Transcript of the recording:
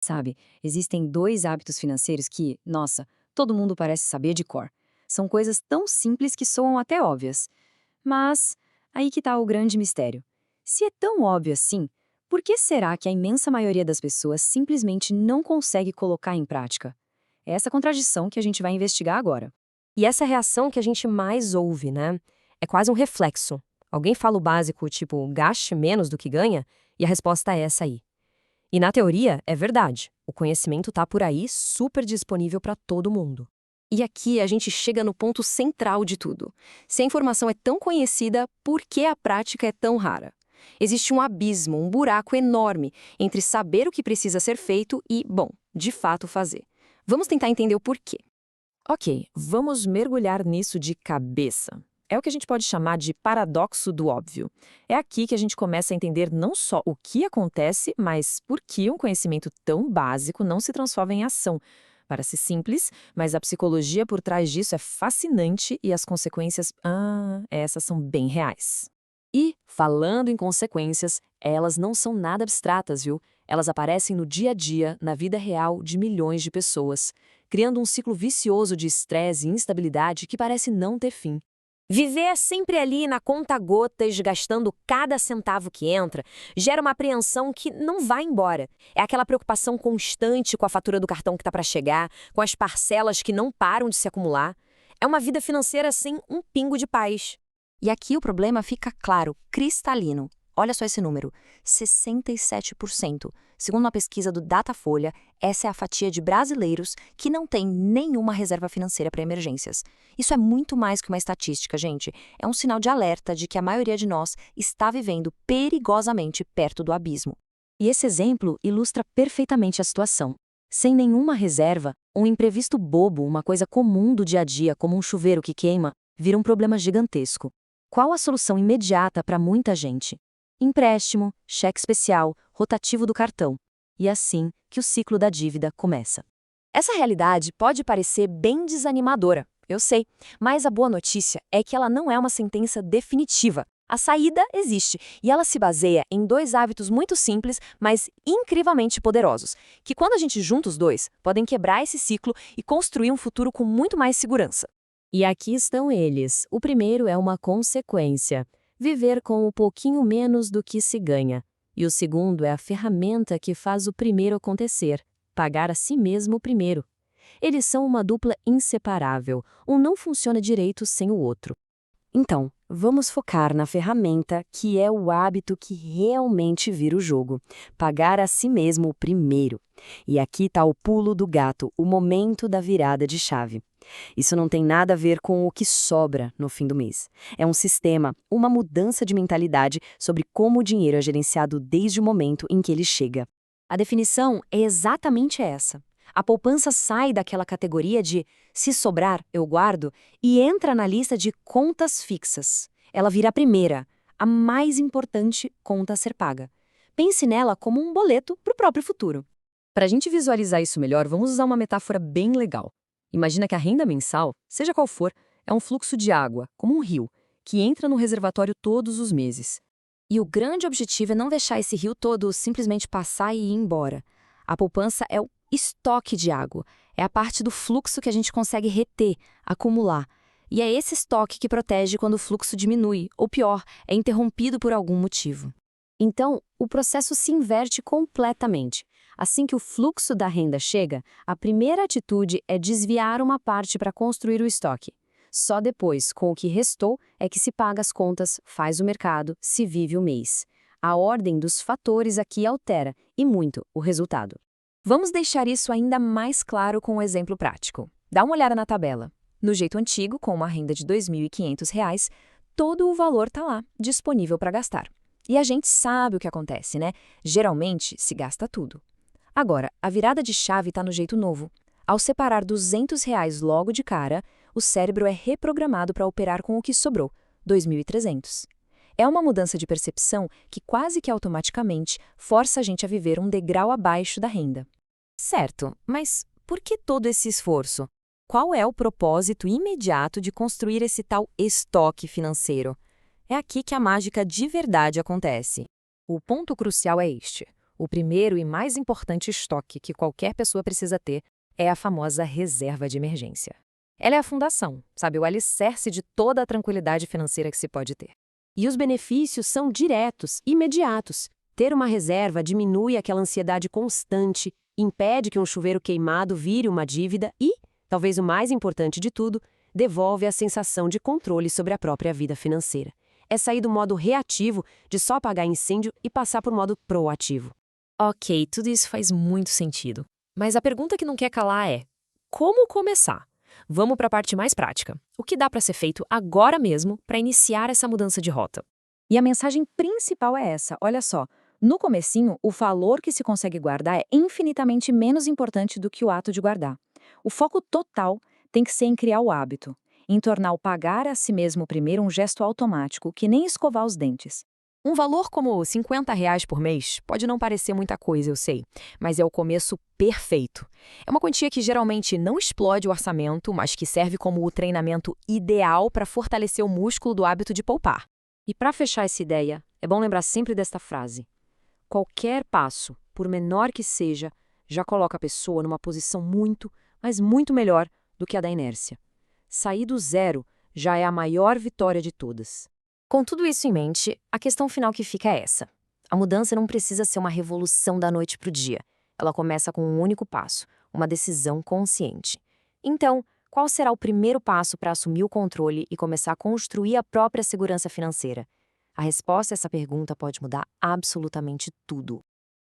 Sabe, existem dois hábitos financeiros que, nossa, todo mundo parece saber de cor. São coisas tão simples que soam até óbvias. Mas aí que tá o grande mistério. Se é tão óbvio assim, por que será que a imensa maioria das pessoas simplesmente não consegue colocar em prática? É essa contradição que a gente vai investigar agora. E essa é a reação que a gente mais ouve, né? É quase um reflexo. Alguém fala o básico, tipo, gaste menos do que ganha, e a resposta é essa aí. E na teoria, é verdade. O conhecimento tá por aí, super disponível para todo mundo. E aqui a gente chega no ponto central de tudo. Se a informação é tão conhecida, por que a prática é tão rara? Existe um abismo, um buraco enorme entre saber o que precisa ser feito e, bom, de fato fazer. Vamos tentar entender o porquê. Ok, vamos mergulhar nisso de cabeça. É o que a gente pode chamar de paradoxo do óbvio. É aqui que a gente começa a entender não só o que acontece, mas por que um conhecimento tão básico não se transforma em ação. Parece simples, mas a psicologia por trás disso é fascinante e as consequências, essas são bem reais. E, falando em consequências, elas não são nada abstratas, viu? Elas aparecem no dia a dia, na vida real de milhões de pessoas, criando um ciclo vicioso de estresse e instabilidade que parece não ter fim. Viver sempre ali na conta-gotas, gastando cada centavo que entra, gera uma apreensão que não vai embora. É aquela preocupação constante com a fatura do cartão que está para chegar, com as parcelas que não param de se acumular. É uma vida financeira sem um pingo de paz. E aqui o problema fica claro, cristalino. Olha só esse número, 67%. Segundo uma pesquisa do Datafolha, essa é a fatia de brasileiros que não tem nenhuma reserva financeira para emergências. Isso é muito mais que uma estatística, gente. É um sinal de alerta de que a maioria de nós está vivendo perigosamente perto do abismo. E esse exemplo ilustra perfeitamente a situação. Sem nenhuma reserva, um imprevisto bobo, uma coisa comum do dia a dia, como um chuveiro que queima, vira um problema gigantesco. Qual a solução imediata para muita gente? Empréstimo, cheque especial, rotativo do cartão. E é assim que o ciclo da dívida começa. Essa realidade pode parecer bem desanimadora, eu sei, mas a boa notícia é que ela não é uma sentença definitiva. A saída existe e ela se baseia em dois hábitos muito simples, mas incrivelmente poderosos, que quando a gente junta os dois, podem quebrar esse ciclo e construir um futuro com muito mais segurança. E aqui estão eles. O primeiro é uma consequência: viver com um pouquinho menos do que se ganha. E o segundo é a ferramenta que faz o primeiro acontecer: pagar a si mesmo primeiro. Eles são uma dupla inseparável, um não funciona direito sem o outro. Então, vamos focar na ferramenta que é o hábito que realmente vira o jogo: pagar a si mesmo primeiro. E aqui está o pulo do gato, o momento da virada de chave. Isso não tem nada a ver com o que sobra no fim do mês. É um sistema, uma mudança de mentalidade sobre como o dinheiro é gerenciado desde o momento em que ele chega. A definição é exatamente essa. A poupança sai daquela categoria de se sobrar, eu guardo, e entra na lista de contas fixas. Ela vira a primeira, a mais importante conta a ser paga. Pense nela como um boleto para o próprio futuro. Para a gente visualizar isso melhor, vamos usar uma metáfora bem legal. Imagina que a renda mensal, seja qual for, é um fluxo de água, como um rio, que entra no reservatório todos os meses. E o grande objetivo é não deixar esse rio todo simplesmente passar e ir embora. A poupança é o estoque de água. É a parte do fluxo que a gente consegue reter, acumular. E é esse estoque que protege quando o fluxo diminui, ou pior, é interrompido por algum motivo. Então, o processo se inverte completamente. Assim que o fluxo da renda chega, a primeira atitude é desviar uma parte para construir o estoque. Só depois, com o que restou, é que se paga as contas, faz o mercado, se vive o mês. A ordem dos fatores aqui altera, e muito, o resultado. Vamos deixar isso ainda mais claro com um exemplo prático. Dá uma olhada na tabela. No jeito antigo, com uma renda de R$ 2.500, todo o valor está lá, disponível para gastar. E a gente sabe o que acontece, né? Geralmente, se gasta tudo. Agora, a virada de chave está no jeito novo. Ao separar R$ 200 logo de cara, o cérebro é reprogramado para operar com o que sobrou, R$ 2.300. É uma mudança de percepção que quase que automaticamente força a gente a viver um degrau abaixo da renda. Certo, mas por que todo esse esforço? Qual é o propósito imediato de construir esse tal estoque financeiro? É aqui que a mágica de verdade acontece. O ponto crucial é este: O primeiro e mais importante estoque que qualquer pessoa precisa ter é a famosa reserva de emergência. Ela é a fundação, sabe, o alicerce de toda a tranquilidade financeira que se pode ter. E os benefícios são diretos, imediatos. Ter uma reserva diminui aquela ansiedade constante, impede que um chuveiro queimado vire uma dívida e, talvez o mais importante de tudo, devolve a sensação de controle sobre a própria vida financeira. É sair do modo reativo de só apagar incêndio e passar para o modo proativo. Ok, tudo isso faz muito sentido. Mas a pergunta que não quer calar é: como começar? Vamos para a parte mais prática. O que dá para ser feito agora mesmo para iniciar essa mudança de rota? E a mensagem principal é essa, olha só. No comecinho, o valor que se consegue guardar é infinitamente menos importante do que o ato de guardar. O foco total tem que ser em criar o hábito, em tornar o pagar a si mesmo primeiro um gesto automático, que nem escovar os dentes. Um valor como R$ 50 por mês pode não parecer muita coisa, eu sei, mas é o começo perfeito. É uma quantia que geralmente não explode o orçamento, mas que serve como o treinamento ideal para fortalecer o músculo do hábito de poupar. E para fechar essa ideia, é bom lembrar sempre desta frase: qualquer passo, por menor que seja, já coloca a pessoa numa posição muito, mas muito melhor do que a da inércia. Sair do zero já é a maior vitória de todas. Com tudo isso em mente, a questão final que fica é essa. A mudança não precisa ser uma revolução da noite para o dia. Ela começa com um único passo, uma decisão consciente. Então, qual será o primeiro passo para assumir o controle e começar a construir a própria segurança financeira? A resposta a essa pergunta pode mudar absolutamente tudo.